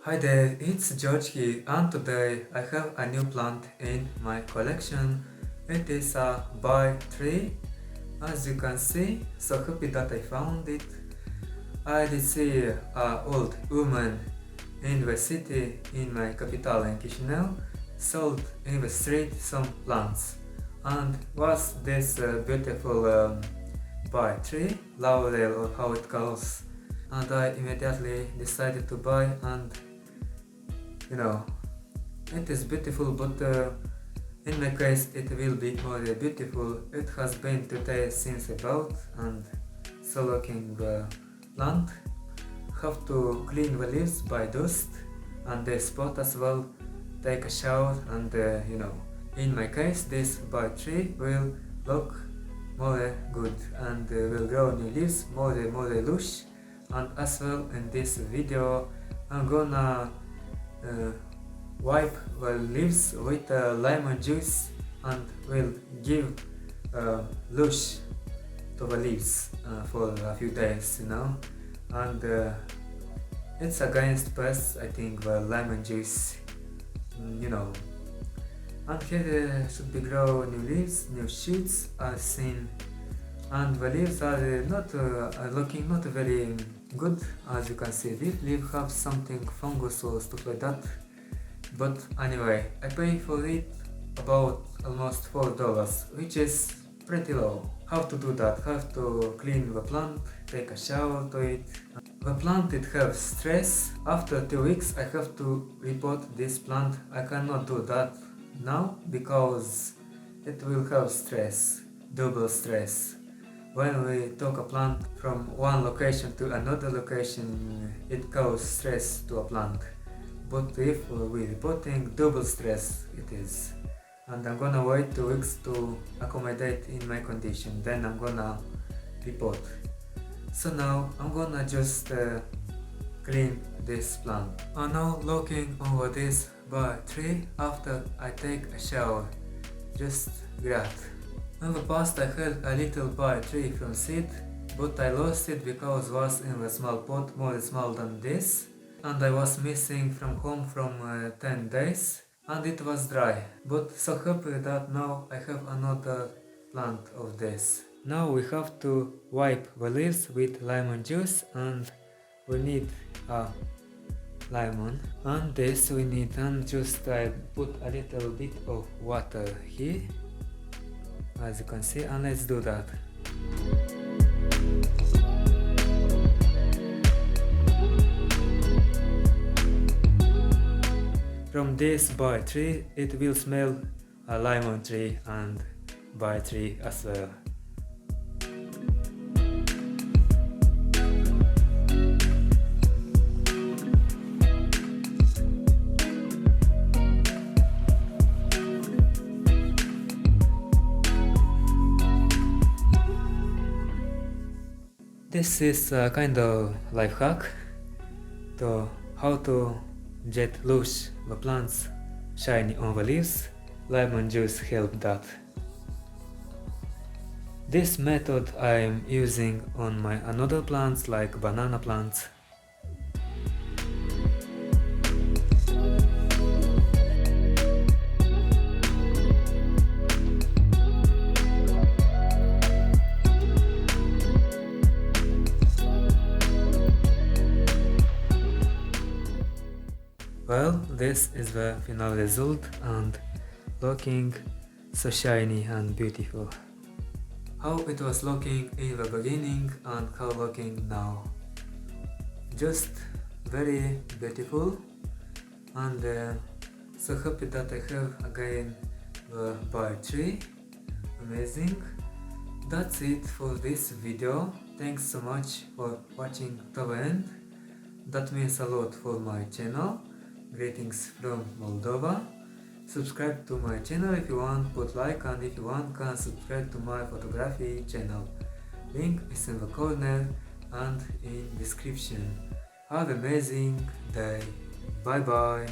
Hi there, it's George here, and today I have a new plant in my collection. It is a bay tree. As you can see, so happy that I found it. I did see an old woman in the city, in my capital in Chisinau, sold in the street some plants. And was this beautiful bay tree, Laurel or how it calls. And I immediately decided to buy, and it is beautiful, but in my case it will be more beautiful. It has been 2 days since I bought, and so looking the plant. Have to clean the leaves by dust and the spot as well, take a shower, and in my case this bay tree will look more good and will grow new leaves, more lush. And as well in this video I'm gonna wipe the leaves with lemon juice and will give lush to the leaves for a few days, and it's against pests, I think, the lemon juice, and here should be grow new leaves, new shoots are seen, and the leaves are not looking not very good. As you can see, this leaf have something fungus or stuff like that, but anyway, I pay for it about almost $4, which is pretty low. How to do that? Have to clean the plant, take a shower to it. The plant it have stress. After 2 weeks I have to repot this plant. I cannot do that now because it will have stress, double stress. When we took a plant from one location to another location, it causes stress to a plant. But if we're reporting, double stress it is. And I'm gonna wait 2 weeks to accommodate in my condition, then I'm gonna report. So now I'm gonna just clean this plant. I'm now looking over this bay tree after I take a shower. Just great. In the past I had a little bay tree from seed, but I lost it because it was in a small pot, more small than this, and I was missing from home from 10 days, and it was dry. But so happy that now I have another plant of this. Now we have to wipe the leaves with lemon juice, and we need a lemon, and this we need, and just I put a little bit of water here, as you can see, and let's do that. From this bay tree it will smell a lemon tree and bay tree as well. This is a kind of life hack to how to get lush the plants shiny on the leaves. Lemon juice help that. This method I'm using on my another plants like banana plants. Well, this is the final result, and looking so shiny and beautiful. How it was looking in the beginning and how looking now. Just very beautiful, and so happy that I have again the bay tree. Amazing. That's it for this video. Thanks so much for watching to the end. That means a lot for my channel. Greetings from Moldova. Subscribe to my channel if you want, put like, and if you want can subscribe to my photography channel. Link is in the corner and in description. Have an amazing day. Bye bye.